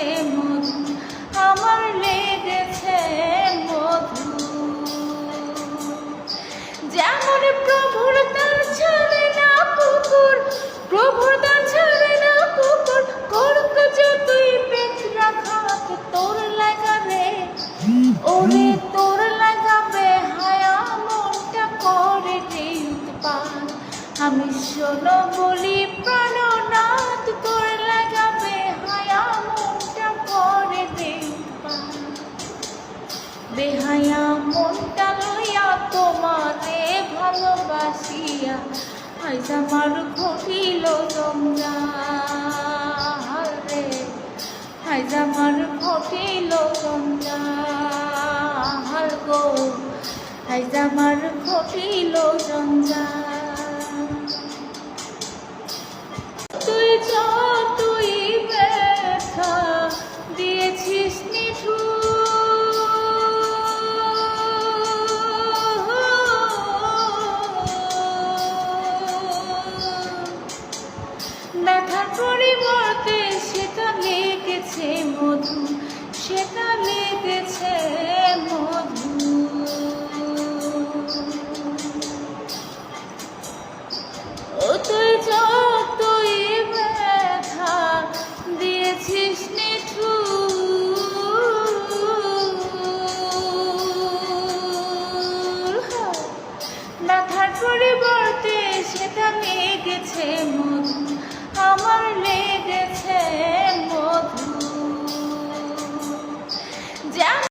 লেগেছে মধু, আমার লেগেছে মধু। যেমন প্রভুর দান ছাড়ে না পুকুর, প্রভুর দান ছাড়ে না পুকুর, করুক যতই পেট রাখাত তোর লাগাবে, ওরে তোর লাগাবে হায়া মনটা করে রে উৎপাত। আমি শোনো বলি প্রাণনাথ, তোর লাগাবে হায়া মনটা করে রে উৎপাত। বেহায়া মনটা লইয়া তোমারে ভালোবাসিয়া আজ আমার ঘটিল জঞ্জাল রে, আজ আমার ঘটিল জঞ্জাল গো, আজ আমার ঘটিল জঞ্জাল। তুই যতই ব্যথা দিয়েছিস ব্যথার পরিবর্তে সেটা লেগেছে মধু, সেটা লেগেছে মধু। ও তুই যতই ব্যথা দিয়েছিস নিঠুর, ব্যথার পরিবর্তে সেটা লেগেছে মধু, আমার লেগেছে মধু।